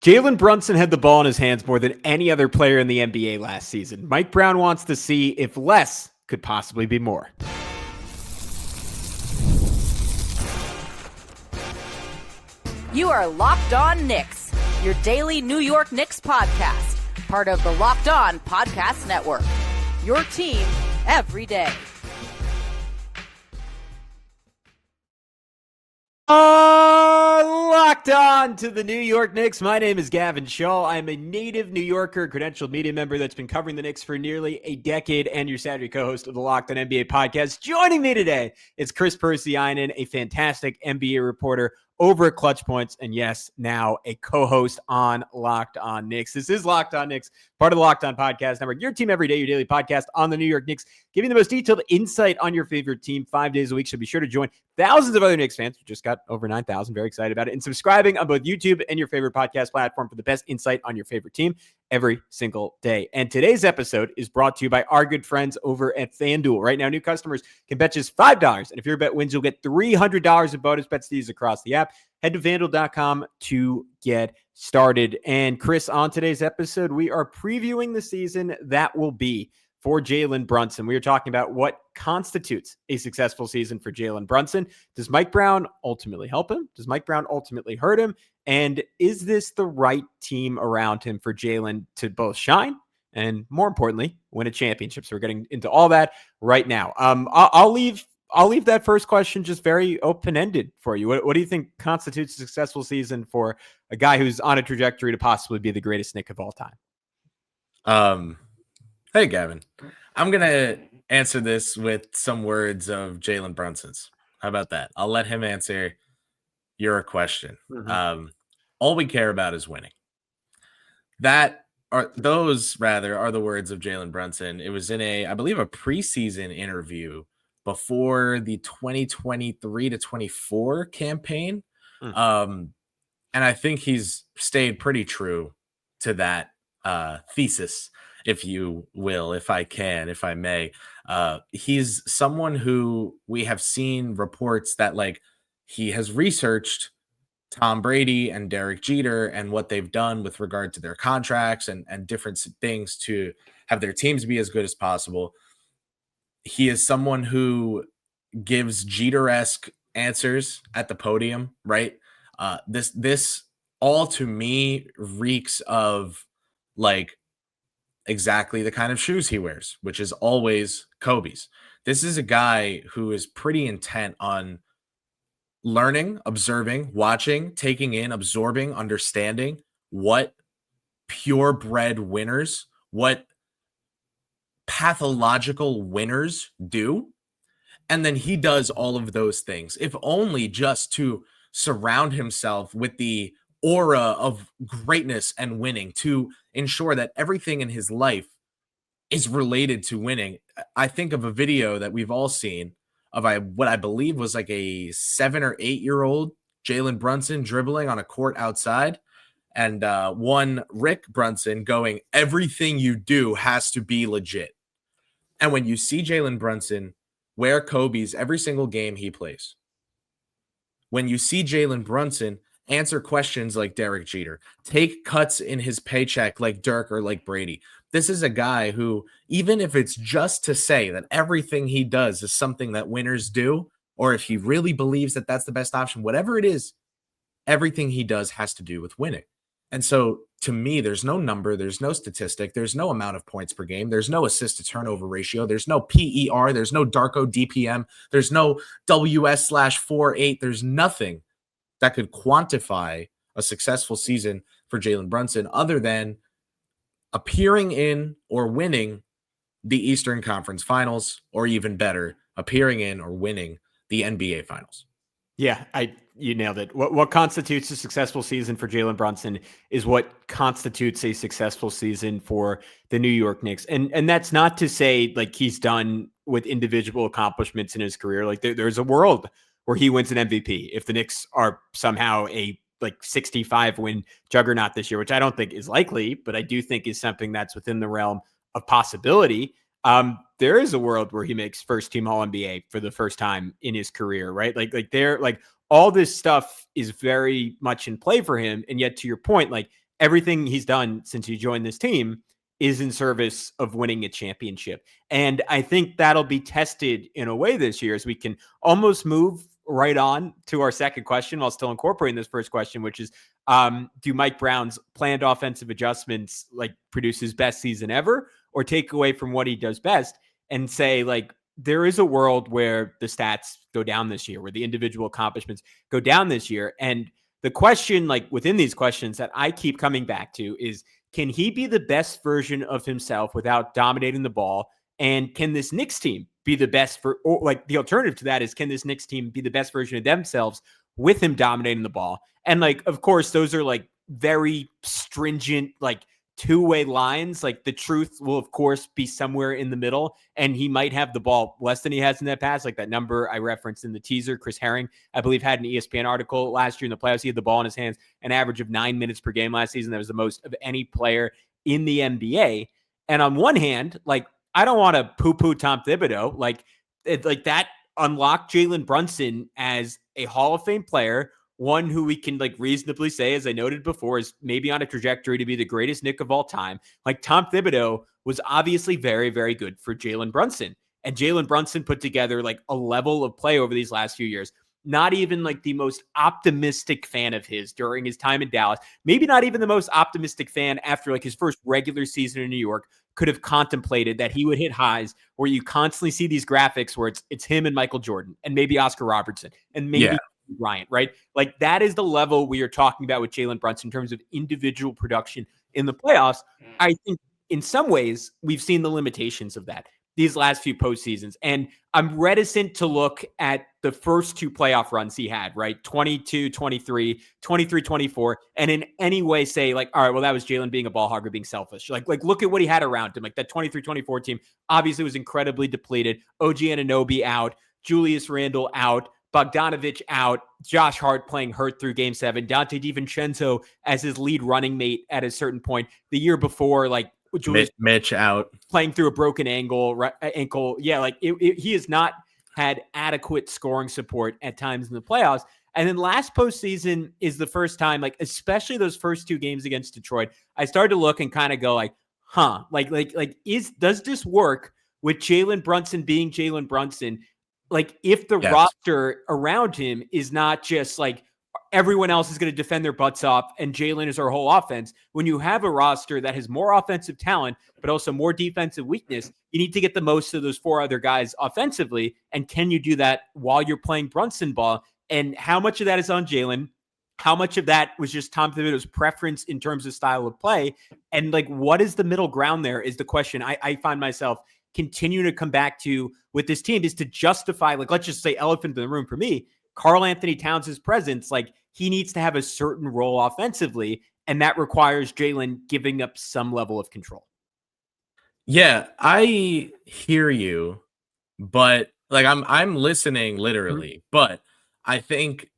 Jalen Brunson had the ball in his hands more than any other player in the NBA last season. Mike Brown wants to see if less could possibly be more. You are Locked On Knicks, your daily New York Knicks podcast, part of the Locked On Podcast Network. Your team every day. Locked on to the New York Knicks. My name is Gavin Schall. I'm a native New Yorker, credentialed media member that's been covering the Knicks for nearly a decade, and your Saturday co-host of the Locked On NBA podcast. Joining me today is Kris Pursiainen, a fantastic NBA reporter over at Clutch Points, and yes, now a co-host on Locked On Knicks. This is Locked On Knicks, part of the Locked On Podcast Network, your team every day, your daily podcast on the New York Knicks, giving the most detailed insight on your favorite team 5 days a week. So be sure to join thousands of other Knicks fans. We just got over 9,000. Very excited about it. And subscribing on both YouTube and your favorite podcast platform for the best insight on your favorite team every single day. And today's episode is brought to you by our good friends over at FanDuel. Right now, new customers can bet just $5. And if your bet wins, you'll get $300 in bonus bets to use across the app. Head to FanDuel.com to get started. And Kris, on today's episode, we are previewing the season that will be for Jalen Brunson. We are talking about what constitutes a successful season for Jalen Brunson. Does Mike Brown ultimately help him? Does Mike Brown ultimately hurt him? And is this the right team around him for Jalen to both shine and, more importantly, win a championship? So we're getting into all that right now. I'll leave that first question just very open-ended for you. What do you think constitutes a successful season for a guy who's on a trajectory to possibly be the greatest Knick of all time? Hey, Gavin. I'm going to answer this with some words of Jalen Brunson's. How about that? I'll let him answer your question. Mm-hmm. All we care about is winning. Those are the words of Jalen Brunson. It was in I believe a preseason interview before the 2023-24 campaign. And I think he's stayed pretty true to that thesis, if you will, if I may. He's someone who we have seen reports that he has researched Tom Brady and Derek Jeter and what they've done with regard to their contracts and different things to have their teams be as good as possible. He is someone who gives Jeter-esque answers at the podium, right? This all to me reeks of exactly the kind of shoes he wears, which is always Kobe's. This is a guy who is pretty intent on learning, observing, watching, taking in, absorbing, understanding what purebred winners, what pathological winners do. And then he does all of those things, if only just to surround himself with the aura of greatness and winning, to ensure that everything in his life is related to winning. I think of a video that we've all seen of what I believe was a 7 or 8 year old Jalen Brunson dribbling on a court outside, and one Rick Brunson going, "Everything you do has to be legit." And when you see Jalen Brunson wear Kobe's every single game he plays, when you see Jalen Brunson answer questions like Derek Jeter, take cuts in his paycheck like Dirk or like Brady, this is a guy who, even if it's just to say that everything he does is something that winners do, or if he really believes that that's the best option, whatever it is, everything he does has to do with winning. And so to me, there's no number, there's no statistic, there's no amount of points per game, there's no assist to turnover ratio, there's no PER, there's no Darko DPM, there's no WS/48, there's nothing that could quantify a successful season for Jalen Brunson other than appearing in or winning the Eastern Conference Finals, or even better, appearing in or winning the NBA Finals. Yeah, you nailed it. What constitutes a successful season for Jalen Brunson is what constitutes a successful season for the New York Knicks. And that's not to say he's done with individual accomplishments in his career. There's a world where he wins an MVP if the Knicks are somehow a 65 win juggernaut this year, which I don't think is likely, but I do think is something that's within the realm of possibility. There is a world where he makes first team All NBA for the first time in his career, right? All this stuff is very much in play for him. And yet, to your point, everything he's done since he joined this team is in service of winning a championship. And I think that'll be tested in a way this year as we can almost move right on to our second question while still incorporating this first question, which is, do Mike Brown's planned offensive adjustments like produce his best season ever, or take away from what he does best and say, like, there is a world where the stats go down this year, where the individual accomplishments go down this year. And the question, like within these questions that I keep coming back to is, can he be the best version of himself without dominating the ball? And can this Knicks team be the best or like the alternative to that is, can this Knicks team be the best version of themselves with him dominating the ball? And like, of course, those are like very stringent, like two-way lines. Like the truth will, of course, be somewhere in the middle, and he might have the ball less than he has in that past. Like that number I referenced in the teaser, Chris Herring, I believe, had an ESPN article last year in the playoffs. He had the ball in his hands an average of 9 minutes per game last season. That was the most of any player in the NBA. And on one hand, like, I don't want to poo-poo Tom Thibodeau. Like that unlocked Jalen Brunson as a Hall of Fame player, one who we can like reasonably say, as I noted before, is maybe on a trajectory to be the greatest Knick of all time. Like Tom Thibodeau was obviously very, very good for Jalen Brunson. And Jalen Brunson put together like a level of play over these last few years. Not even like the most optimistic fan of his during his time in Dallas, maybe not even the most optimistic fan after like his first regular season in New York, could have contemplated that he would hit highs where you constantly see these graphics where it's him and Michael Jordan and maybe Oscar Robertson and maybe Bryant, right? Like that is the level we are talking about with Jalen Brunson in terms of individual production in the playoffs. I think in some ways we've seen the limitations of that these last few postseasons. And I'm reticent to look at the first two playoff runs he had, right? 22-23, 23-24, and in any way say like, all right, well, that was Jalen being a ball hogger, being selfish. Like look at what he had around him. Like that 23-24 team obviously was incredibly depleted. OG Anunoby out, Julius Randle out, Bogdanovich out, Josh Hart playing hurt through game 7, Dante DiVincenzo as his lead running mate at a certain point. The year before, like Julius Mitch out playing through a broken ankle. Yeah, like he has not had adequate scoring support at times in the playoffs. And then last postseason is the first time, like especially those first two games against Detroit, I started to look and kind of go like, does this work with Jalen Brunson being Jalen Brunson? Like if the roster around him is not just like everyone else is going to defend their butts off and Jalen is our whole offense. When you have a roster that has more offensive talent, but also more defensive weakness, you need to get the most of those four other guys offensively. And can you do that while you're playing Brunson ball? And how much of that is on Jalen? How much of that was just Tom Thibodeau's preference in terms of style of play? And like, what is the middle ground there is the question I find myself continue to come back to with this team, is to justify, like, let's just say elephant in the room for me, Karl-Anthony Towns' presence. Like he needs to have a certain role offensively, and that requires Jalen giving up some level of control. Yeah, I hear you, but like I'm listening literally, but I think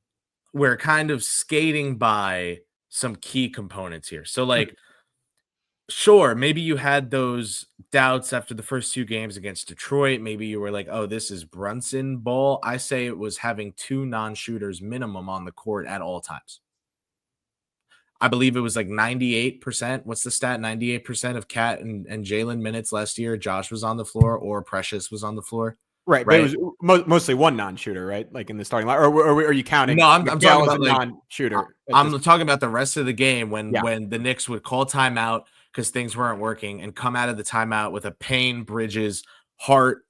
we're kind of skating by some key components here. So like sure, maybe you had those doubts after the first two games against Detroit. Maybe you were like, oh, this is Brunson ball. I say it was having two non-shooters minimum on the court at all times. I believe it was like 98%. What's the stat? 98% of Cat and Jalen minutes last year. Josh was on the floor or Precious was on the floor. Right. But it was mostly one non-shooter, right? Like in the starting line, or are you counting? No, I'm talking about like non-shooter. I'm talking about the rest of the game when the Knicks would call timeout because things weren't working and come out of the timeout with a Payne, Bridges, Hart,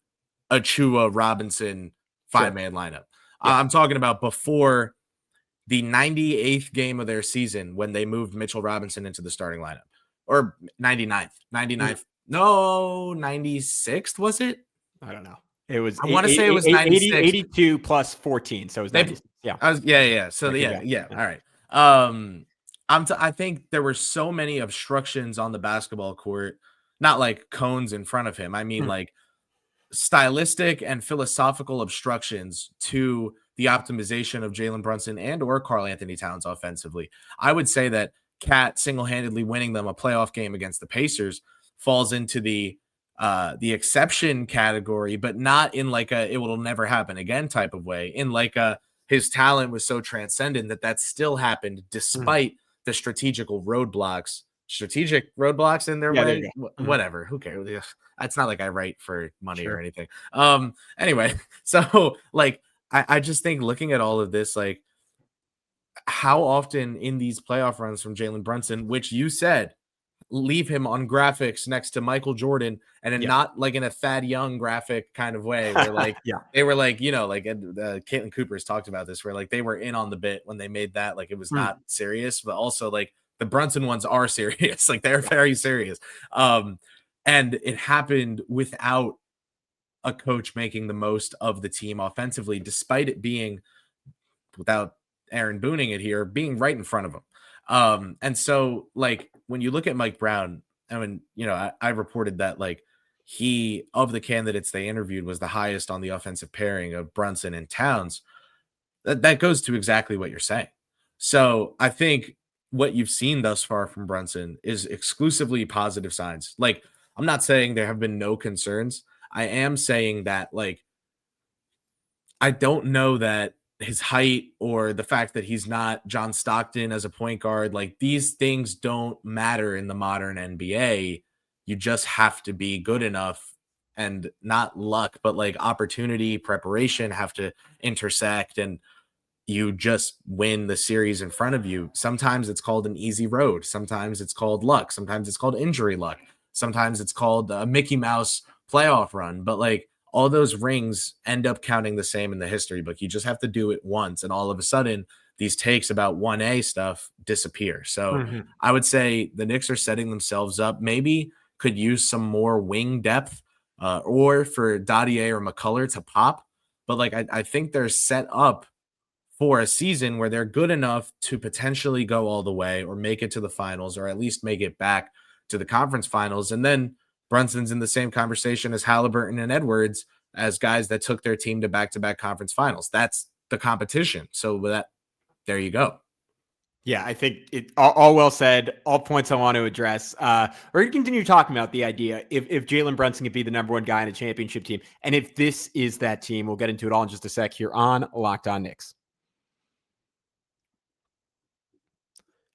Achua, Robinson 5-man lineup. Yeah. I'm talking about before the 98th game of their season when they moved Mitchell Robinson into the starting lineup, or 99th. No, 96th, was it? I don't know. It was. I want to say it was 96. 82 plus 14, so it was 96. Yeah. So all right. I think there were so many obstructions on the basketball court, not like cones in front of him. I mean, like stylistic and philosophical obstructions to the optimization of Jalen Brunson and or Karl-Anthony Towns offensively. I would say that Cat single-handedly winning them a playoff game against the Pacers falls into the exception category, but not in like a it will never happen again type of way. In like a his talent was so transcendent that still happened despite the strategic roadblocks in their Yeah, there way. you go. Mhm. Whatever, who cares? Ugh, it's not like I write for money or Sure. anything. Anyway, so like I just think looking at all of this, like how often in these playoff runs from Jalen Brunson, which you said leave him on graphics next to Michael Jordan, and then Yeah. not like in a Thad Young graphic kind of way where like Yeah. they were like, like Caitlin Cooper's talked about this, where like they were in on the bit when they made that, like it was Mm. not serious, but also like the Brunson ones are serious, like they're very serious. And it happened without a coach making the most of the team offensively, despite it being, without Aaron booning it here, being right in front of him. And so like when you look at Mike Brown, I mean, I reported that like he, of the candidates they interviewed, was the highest on the offensive pairing of Brunson and Towns. That goes to exactly what you're saying. So I think what you've seen thus far from Brunson is exclusively positive signs. Like, I'm not saying there have been no concerns. I am saying that like I don't know that his height or the fact that he's not John Stockton as a point guard, like these things don't matter in the modern NBA. You just have to be good enough, and not luck, but like opportunity, preparation have to intersect, and you just win the series in front of you. Sometimes it's called an easy road. Sometimes it's called luck. Sometimes it's called injury luck. Sometimes it's called a Mickey Mouse playoff run. But like all those rings end up counting the same in the history book. You just have to do it once. And all of a sudden, these takes about 1A stuff disappear. So Mhm. I would say the Knicks are setting themselves up. Maybe could use some more wing depth, or for Dadier or McCullough to pop. But like I think they're set up for a season where they're good enough to potentially go all the way or make it to the finals, or at least make it back to the conference finals. And then Brunson's in the same conversation as Halliburton and Edwards as guys that took their team to back-to-back conference finals. That's the competition. So with that, there you go. Yeah, I think it all well said. All points I want to address. We're going to continue talking about the idea if Jalen Brunson could be the number one guy in a championship team, and if this is that team. We'll get into it all in just a sec here on Locked On Knicks.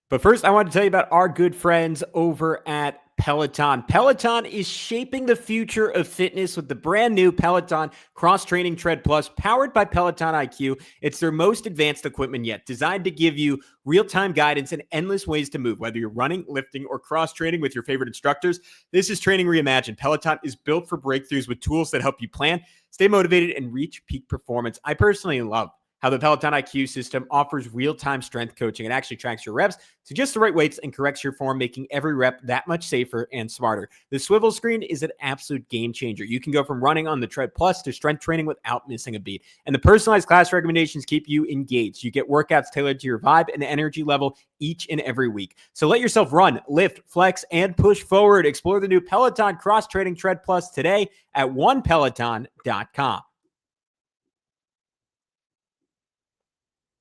But first, I want to tell you about our good friends over at Peloton. Peloton is shaping the future of fitness with the brand new Peloton Cross Training Tread Plus, powered by Peloton IQ. It's their most advanced equipment yet, designed to give you real-time guidance and endless ways to move, whether you're running, lifting, or cross-training with your favorite instructors. This is Training Reimagined. Peloton is built for breakthroughs with tools that help you plan, stay motivated, and reach peak performance. I personally love how the Peloton IQ system offers real-time strength coaching. It actually tracks your reps, suggests the right weights, and corrects your form, making every rep that much safer and smarter. The swivel screen is an absolute game changer. You can go from running on the Tread Plus to strength training without missing a beat. And the personalized class recommendations keep you engaged. You get workouts tailored to your vibe and energy level each and every week. So let yourself run, lift, flex, and push forward. Explore the new Peloton Cross Training Tread Plus today at onepeloton.com.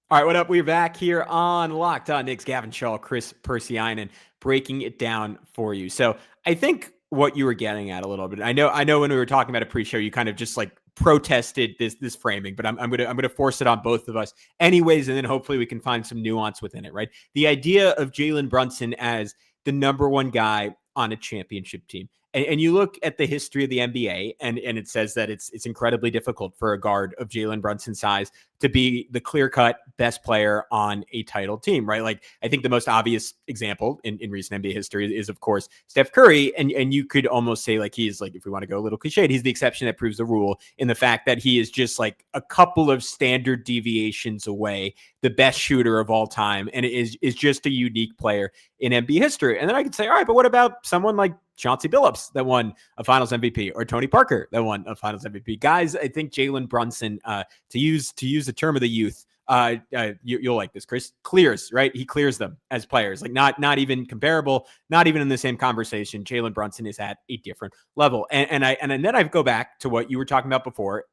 All right, what up? We're back here on Locked On Knicks. Gavin, Schall, Kris, Pursiainen, breaking it down for you. So I think what you were getting at a little bit. I know when we were talking about a pre-show, you kind of just like protested this framing, but I'm gonna force it on both of us anyways, and then hopefully we can find some nuance within it. Right, the idea of Jalen Brunson as the number one guy on a championship team. And you look at the history of the NBA, and it says that it's incredibly difficult for a guard of Jalen Brunson's size to be the clear-cut best player on a title team, right? Like, I think the most obvious example in recent NBA history is, of course, Steph Curry. And you could almost say, like, he's like, if we want to go a little cliched, he's the exception that proves the rule, in the fact that he is just like a couple of standard deviations away, the best shooter of all time, and is just a unique player in NBA history. And then I could say, all right, but what about someone like Chauncey Billups that won a Finals MVP, or Tony Parker that won a Finals MVP? Guys, I think Jalen Brunson, to use the term of the youth, you'll like this, Kris, clears, right? He clears them as players, like not even comparable, not even in the same conversation. Jalen Brunson is at a different level. And then I go back to what you were talking about before,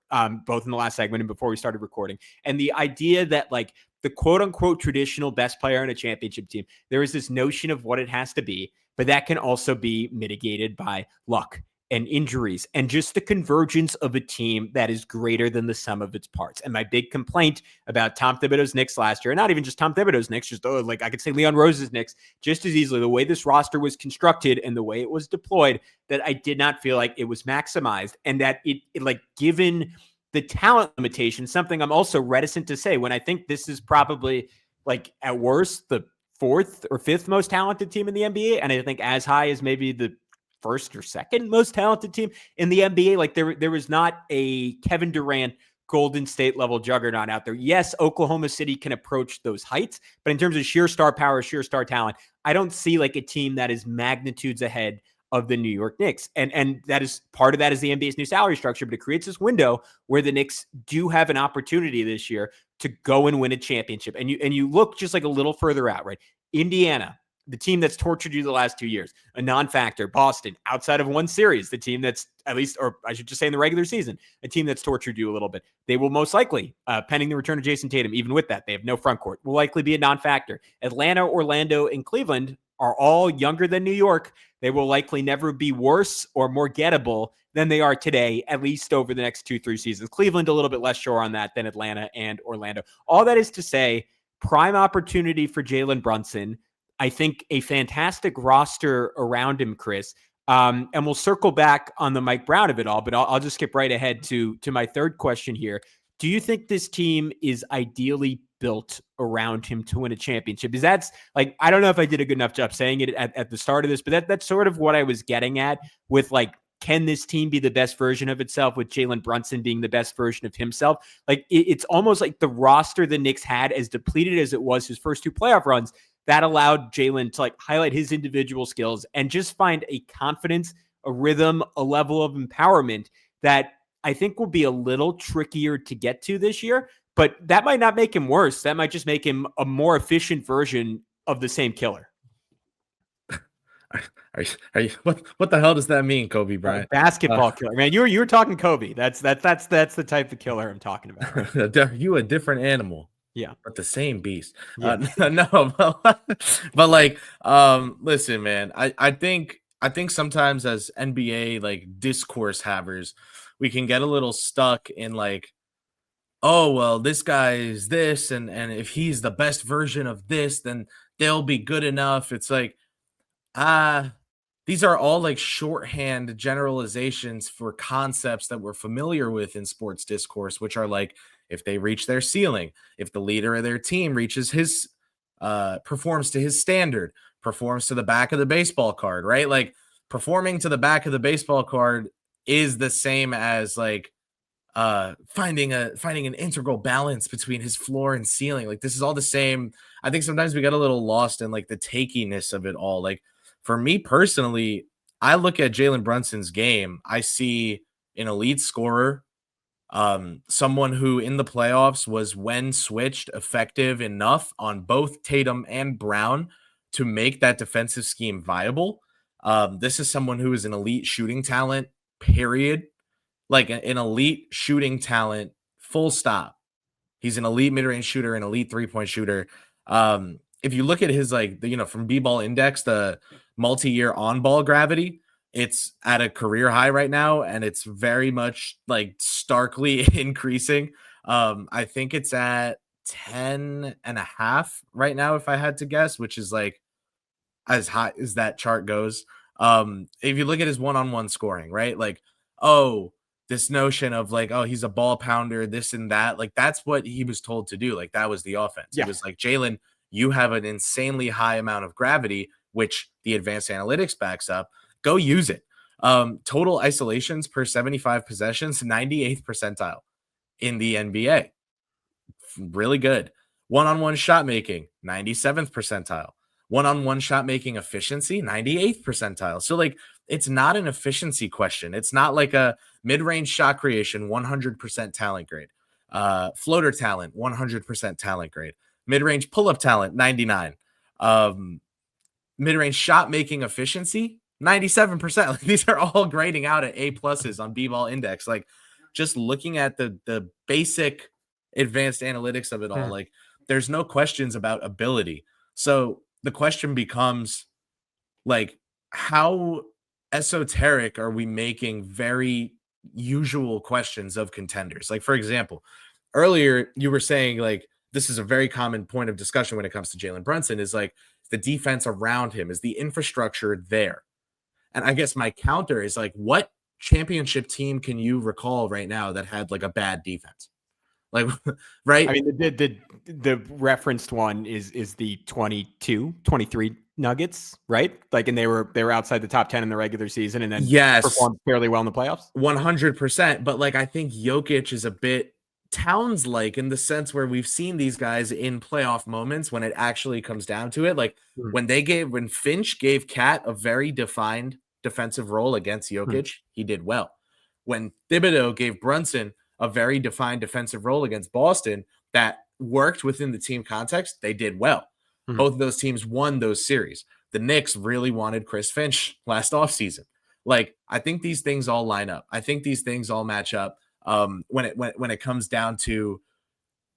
both in the last segment and before we started recording, and the idea that like the quote unquote traditional best player in a championship team, there is this notion of what it has to be, but that can also be mitigated by luck and injuries and just the convergence of a team that is greater than the sum of its parts. And my big complaint about Tom Thibodeau's Knicks last year, and not even just Tom Thibodeau's Knicks, just like I could say Leon Rose's Knicks just as easily, the way this roster was constructed and the way it was deployed, that I did not feel like it was maximized, and that it like, given the talent limitation, something I'm also reticent to say when I think this is probably, like, at worst, the fourth or fifth most talented team in the NBA. And I think as high as maybe the first or second most talented team in the NBA. Like, there was not a Kevin Durant, Golden State level juggernaut out there. Yes, Oklahoma City can approach those heights, but in terms of sheer star power, sheer star talent, I don't see like a team that is magnitudes ahead of the New York Knicks. And that is part of that is the NBA's new salary structure, but it creates this window where the Knicks do have an opportunity this year to go and win a championship. And you look just like a little further out, right? Indiana, the team that's tortured you the last 2 years, a non-factor. Boston, outside of one series, the team that's, at least, or I should just say in the regular season, a team that's tortured you a little bit. They will most likely, pending the return of Jason Tatum, even with that, they have no front court, will likely be a non-factor. Atlanta, Orlando, and Cleveland are all younger than New York. They will likely never be worse or more gettable than they are today, at least over the next 2-3 seasons. Cleveland, a little bit less sure on that than Atlanta and Orlando. All that is to say, prime opportunity for Jalen Brunson. I think a fantastic roster around him, Kris. And we'll circle back on the Mike Brown of it all, but I'll just skip right ahead to my third question here. Do you think this team is ideally built around him to win a championship? Because that's, like, I don't know if I did a good enough job saying it at the start of this, but that's sort of what I was getting at with, like, can this team be the best version of itself with Jalen Brunson being the best version of himself? Like, it's almost like the roster the Knicks had, as depleted as it was his first two playoff runs, that allowed Jalen to, like, highlight his individual skills and just find a confidence, a rhythm, a level of empowerment that I think will be a little trickier to get to this year, but that might not make him worse. That might just make him a more efficient version of the same killer. Are you, what the hell does that mean, Kobe Bryant? Basketball killer, man. You were talking Kobe. That's the type of killer I'm talking about. Right? You a different animal. Yeah, but the same beast. Yeah. No, but like, listen, man. I think sometimes as NBA like discourse havers, we can get a little stuck in like, oh well, this guy is this, and if he's the best version of this, then they'll be good enough. It's like, these are all like shorthand generalizations for concepts that we're familiar with in sports discourse, which are like, if they reach their ceiling, if the leader of their team reaches his, performs to his standard, performs to the back of the baseball card, right? Like, performing to the back of the baseball card is the same as like, finding an integral balance between his floor and ceiling. Like, this is all the same. I think sometimes we get a little lost in like the takiness of it all. Like, for me personally, I look at Jalen Brunson's game. I see an elite scorer, someone who in the playoffs was, when switched, effective enough on both Tatum and Brown to make that defensive scheme viable. This is someone who is an elite shooting talent, period. Like an elite shooting talent, full stop. He's an elite mid-range shooter, an elite three-point shooter. If you look at his, like, from B-ball index, the multi-year on-ball gravity, it's at a career high right now, and it's very much like starkly increasing. I think it's at 10.5 right now, if I had to guess, which is like as high as that chart goes. If you look at his one-on-one scoring, right? Like, oh, this notion of like, oh, he's a ball pounder, this and that. Like, that's what he was told to do. Like, that was the offense. Yeah. It was like, Jalen, you have an insanely high amount of gravity, which the advanced analytics backs up. Go use it. Total isolations per 75 possessions, 98th percentile in the NBA. Really good. One-on-one shot making, 97th percentile. One-on-one shot making efficiency, 98th percentile. So like, it's not an efficiency question. It's not like a mid-range shot creation, 100% talent grade. Floater talent, 100% talent grade. Mid-range pull-up talent, 99. Mid-range shot making efficiency, 97%. Like, these are all grading out at A pluses on B-ball index. Like, just looking at the basic advanced analytics of it all, like, there's no questions about ability. So the question becomes, like, how esoteric are we making very usual questions of contenders? Like, for example, earlier you were saying like this is a very common point of discussion when it comes to Jalen Brunson is like the defense around him, is the infrastructure there? And I guess my counter is like, what championship team can you recall right now that had like a bad defense? Like, right? I mean, the referenced one is the 23 Nuggets, right? Like, and they were outside the top 10 in the regular season and then Yes, performed fairly well in the playoffs. 100%. But like, I think Jokic is a bit Towns like in the sense where we've seen these guys in playoff moments when it actually comes down to it. Like when Finch gave Cat a very defined defensive role against Jokic, he did well. When Thibodeau gave Brunson a very defined defensive role against Boston that worked within the team context, they did well. Both of those teams won those series. The Knicks really wanted Chris Finch last offseason. Like, I think these things all line up. I think these things all match up when it comes down to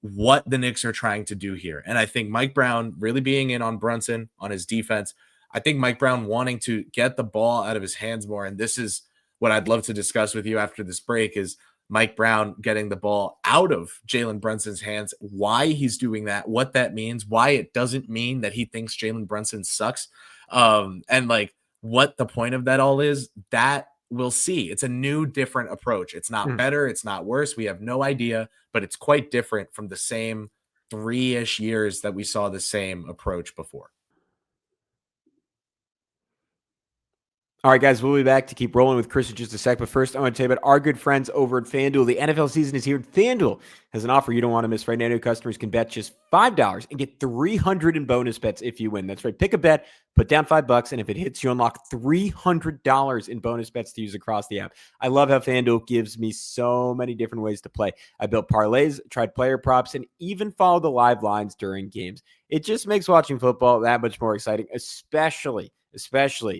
what the Knicks are trying to do here. And I think Mike Brown really being in on Brunson, on his defense. I think Mike Brown wanting to get the ball out of his hands more. And this is what I'd love to discuss with you after this break is Mike Brown getting the ball out of Jalen Brunson's hands, why he's doing that, what that means, why it doesn't mean that he thinks Jalen Brunson sucks. And like what the point of that all is, that we'll see. It's a new, different approach. It's not better. It's not worse. We have no idea, but it's quite different from the same 3-ish years that we saw the same approach before. All right, guys, we'll be back to keep rolling with Kris in just a sec. But first, I want to tell you about our good friends over at FanDuel. The NFL season is here, and FanDuel has an offer you don't want to miss. Right now, new customers can bet just $5 and get $300 in bonus bets if you win. That's right. Pick a bet, put down $5, and if it hits, you unlock $300 in bonus bets to use across the app. I love how FanDuel gives me so many different ways to play. I built parlays, tried player props, and even followed the live lines during games. It just makes watching football that much more exciting, especially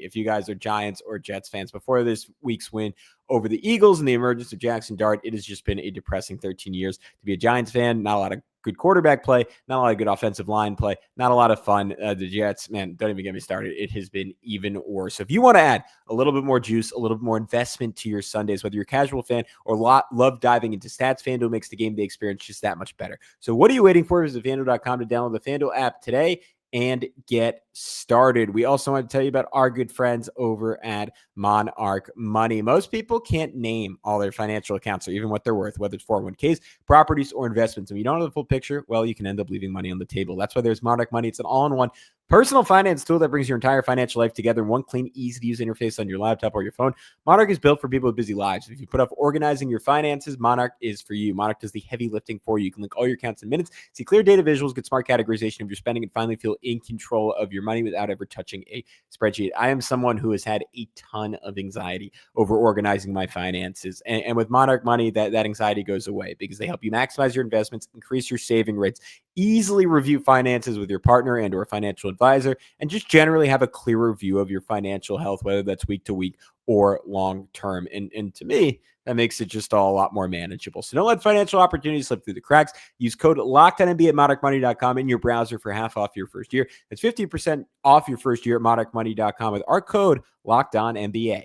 if you guys are Giants or Jets fans. Before this week's win over the Eagles and the emergence of Jackson Dart, it has just been a depressing 13 years to be a Giants fan. Not a lot of good quarterback play, not a lot of good offensive line play, not a lot of fun. The Jets, man, don't even get me started. It has been even worse. So if you want to add a little bit more juice, a little bit more investment to your Sundays, whether you're a casual fan or love diving into stats, FanDuel makes the game day experience just that much better. So what are you waiting for? Visit FanDuel.com to download the FanDuel app today and get started. We also want to tell you about our good friends over at Monarch Money. Most people can't name all their financial accounts or even what they're worth, whether it's 401ks, properties, or investments. And you don't have the full picture, well, you can end up leaving money on the table. That's why there's Monarch Money. It's an all-in-one personal finance tool that brings your entire financial life together in one clean, easy-to-use interface on your laptop or your phone. Monarch is built for people with busy lives. If you put off organizing your finances, Monarch is for you. Monarch does the heavy lifting for you. You can link all your accounts in minutes, see clear data visuals, get smart categorization of your spending, and finally feel in control of your money without ever touching a spreadsheet. I am someone who has had a ton of anxiety over organizing my finances. And with Monarch Money, that anxiety goes away because they help you maximize your investments, increase your saving rates, easily review finances with your partner and or financial advisor, and just generally have a clearer view of your financial health, whether that's week to week or long term. And to me, that makes it just all a lot more manageable. So don't let financial opportunities slip through the cracks. Use code LOCKEDONNBA at monarchmoney.com in your browser for half off your first year. That's 50% off your first year at monarchmoney.com with our code LOCKEDONNBA.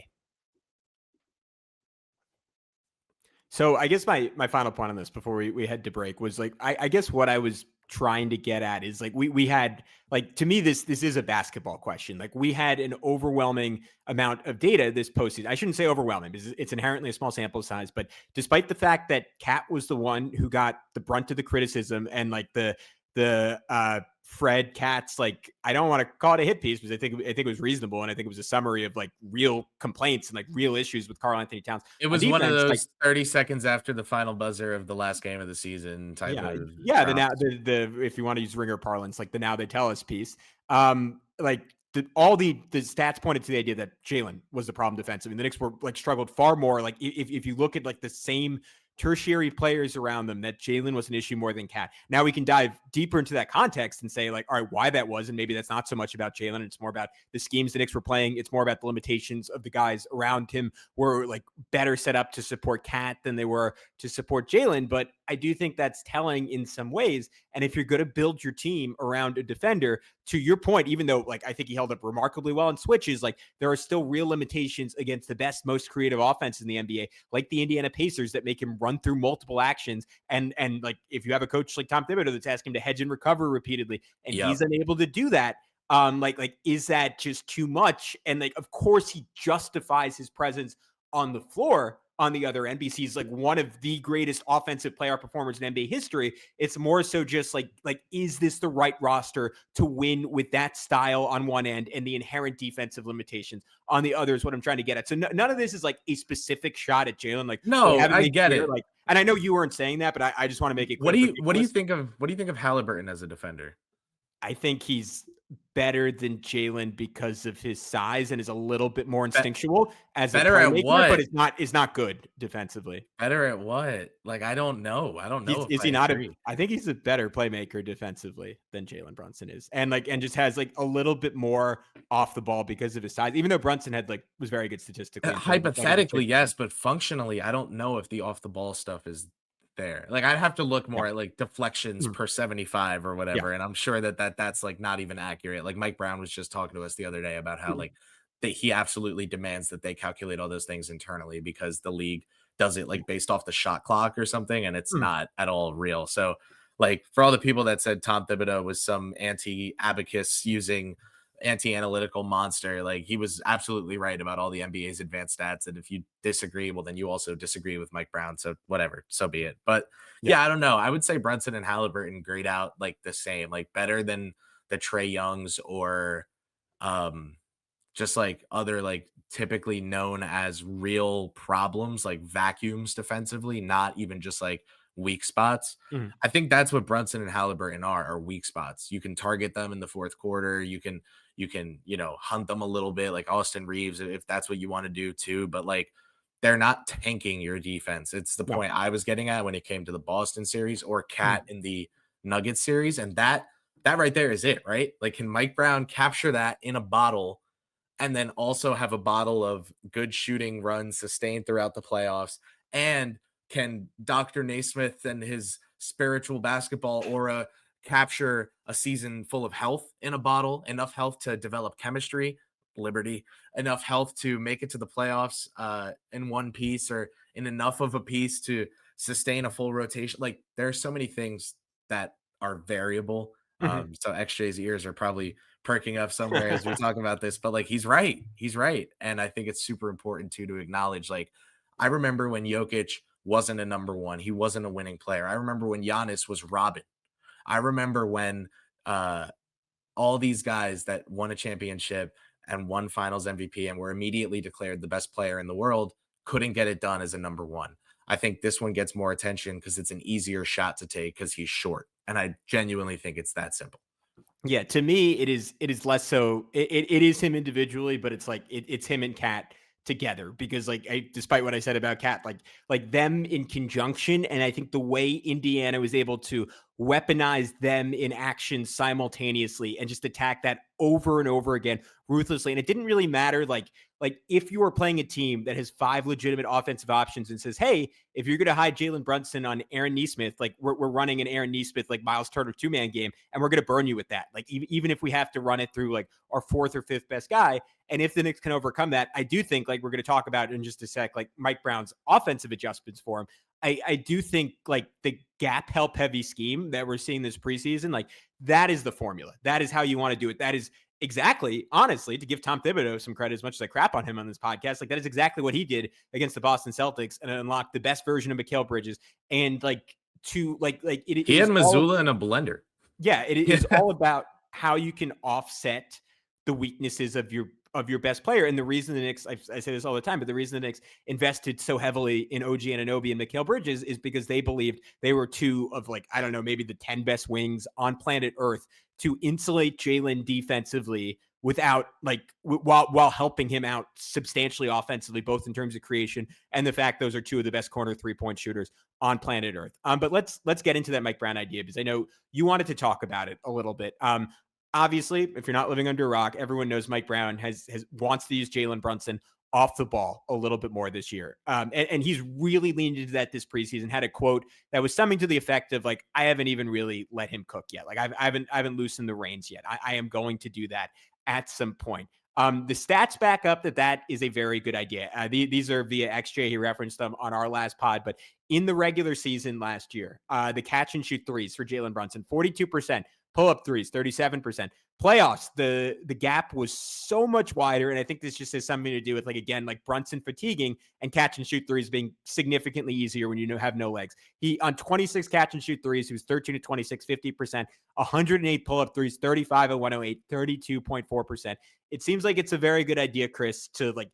So I guess my final point on this before we head to break was like, I guess what I was trying to get at is like we had like, to me, this is a basketball question. Like we had an overwhelming amount of data this postseason. I shouldn't say overwhelming because it's inherently a small sample size, but despite the fact that Cat was the one who got the brunt of the criticism and like the Fred Katz, like, I don't want to call it a hit piece because I think it was reasonable. And I think it was a summary of like real complaints and like real issues with Karl-Anthony Towns. It was defense, one of those like 30 seconds after the final buzzer of the last game of the season type of. Yeah. The if you want to use ringer parlance, like the now they tell us piece. Like all the stats pointed to the idea that Jalen was the problem defensively. And the Knicks were like struggled far more. Like if you look at like the same tertiary players around them, that Jalen was an issue more than Cat. Now we can dive deeper into that context and say like, all right, why that was, and maybe that's not so much about Jalen. It's more about the schemes the Knicks were playing. It's more about the limitations of the guys around him were like better set up to support Cat than they were to support Jalen. But I do think that's telling in some ways. And if you're going to build your team around a defender, to your point, even though like I think he held up remarkably well in switches, like there are still real limitations against the best, most creative offense in the NBA, like the Indiana Pacers, that make him run through multiple actions. And like if you have a coach like Tom Thibodeau that's asking him to hedge and recover repeatedly, and he's unable to do that, like is that just too much? And like of course he justifies his presence on the floor on the other end because he's like one of the greatest offensive player performers in NBA history. It's more so just like is this the right roster to win with that style on one end and the inherent defensive limitations on the other is what I'm trying to get at. So none of this is like a specific shot at Jalen. Like No, I get it. Like, and I know you weren't saying that, but I just want to make it clear. What do you think of Halliburton as a defender? I think he's better than Jalen because of his size and is a little bit more instinctual as better a at playmaker, what? but is not good defensively. Better at what? Like I don't know. Is he not I think he's a better playmaker defensively than Jalen Brunson is, and just has like a little bit more off the ball because of his size. Even though Brunson had was very good statistically. Hypothetically, yes, but functionally, I don't know if the off the ball stuff is there. Like I'd have to look more at like deflections per 75 or whatever, and I'm sure that's like not even accurate. Like Mike Brown was just talking to us the other day about how like that he absolutely demands that they calculate all those things internally because the league does it like based off the shot clock or something, and it's not at all real. So like for all the people that said Tom Thibodeau was some anti-abacus using anti-analytical monster, like he was absolutely right about all the NBA's advanced stats, and if you disagree, well then you also disagree with Mike Brown, so whatever, so be it. But I don't know, I would say Brunson and Halliburton grade out like the same, like better than the Trae Youngs or just like other like typically known as real problems, like vacuums defensively, not even just like weak spots. I think that's what Brunson and Halliburton are weak spots. You can target them in the fourth quarter. You can, hunt them a little bit like Austin Reeves, if that's what you want to do too. But like, they're not tanking your defense. It's the point I was getting at when it came to the Boston series or Cat in the Nuggets series. And that right there is it, right? Like, can Mike Brown capture that in a bottle and then also have a bottle of good shooting runs sustained throughout the playoffs? And can Dr. Naismith and his spiritual basketball aura capture a season full of health in a bottle, enough health to develop chemistry, Liberty, enough health to make it to the playoffs in one piece or in enough of a piece to sustain a full rotation? Like, there are so many things that are variable. So XJ's ears are probably perking up somewhere as we're talking about this, but like, he's right. And I think it's super important to acknowledge, like, I remember when Jokic wasn't a number one, he wasn't a winning player. I remember when Giannis was Robin. I remember when all these guys that won a championship and won finals MVP and were immediately declared the best player in the world couldn't get it done as a number one. I think this one gets more attention because it's an easier shot to take because he's short. And I genuinely think it's that simple. Yeah, to me, it is less so. It is him individually, but it's like it's him and Cat together, because like despite what I said about Cat, like them in conjunction, and I think the way Indiana was able to weaponize them in action simultaneously and just attack that over and over again ruthlessly. And it didn't really matter like if you were playing a team that has 5 legitimate offensive options and says, hey, if you're going to hide Jalen Brunson on Aaron Nesmith, like we're running an Aaron Nesmith, like Miles Turner 2-man game, and we're going to burn you with that. Like even if we have to run it through like our 4th or 5th best guy. And if the Knicks can overcome that, I do think, like we're going to talk about in just a sec, like Mike Brown's offensive adjustments for him. I do think like the gap help heavy scheme that we're seeing this preseason, like that is the formula. That is how you want to do it. That is exactly, honestly, to give Tom Thibodeau some credit, as much as I crap on him on this podcast, like that is exactly what he did against the Boston Celtics and unlocked the best version of Mikal Bridges. And like to like it, he had Missoula in a blender. Yeah, it is all about how you can offset the weaknesses of your best player. And the reason the Knicks, I say this all the time, but the reason the Knicks invested so heavily in OG Anunoby and Mikal Bridges is because they believed they were 2 of like, I don't know, maybe the 10 best wings on planet Earth to insulate Jalen defensively without like while helping him out substantially offensively, both in terms of creation and the fact those are 2 of the best corner 3-point shooters on planet Earth. But let's get into that Mike Brown idea, because I know you wanted to talk about it a little bit. Obviously, if you're not living under a rock, everyone knows Mike Brown has wants to use Jalen Brunson off the ball a little bit more this year. And he's really leaned into that this preseason. Had a quote that was something to the effect of like, I haven't even really let him cook yet. Like I haven't loosened the reins yet. I am going to do that at some point. The stats back up that is a very good idea. These are via XJ. He referenced them on our last pod, but in the regular season last year, the catch and shoot threes for Jalen Brunson, 42%, pull up threes, 37%. Playoffs, the gap was so much wider. And I think this just has something to do with, like, again, like Brunson fatiguing and catch and shoot threes being significantly easier when you have no legs. He on 26 catch and shoot threes, he was 13 to 26, 50%, 108 pull up threes, 35 of 108, 32.4%. It seems like it's a very good idea, Kris, to like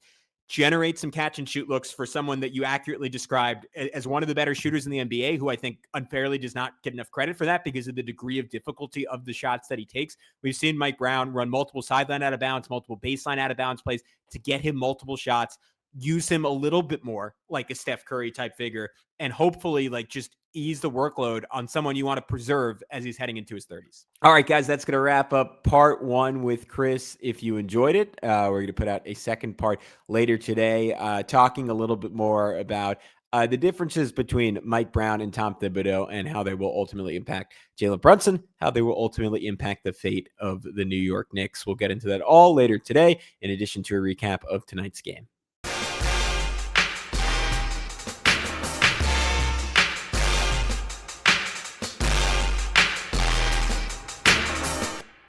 generate some catch and shoot looks for someone that you accurately described as one of the better shooters in the NBA, who I think unfairly does not get enough credit for that because of the degree of difficulty of the shots that he takes. We've seen Mike Brown run multiple sideline out of bounds, multiple baseline out of bounds plays to get him multiple shots, use him a little bit more like a Steph Curry type figure, and hopefully like just ease the workload on someone you want to preserve as he's heading into his 30s. All right, guys, that's going to wrap up part 1 with Kris. If you enjoyed it, we're going to put out a second part later today, talking a little bit more about the differences between Mike Brown and Tom Thibodeau and how they will ultimately impact Jalen Brunson, how they will ultimately impact the fate of the New York Knicks. We'll get into that all later today, in addition to a recap of tonight's game.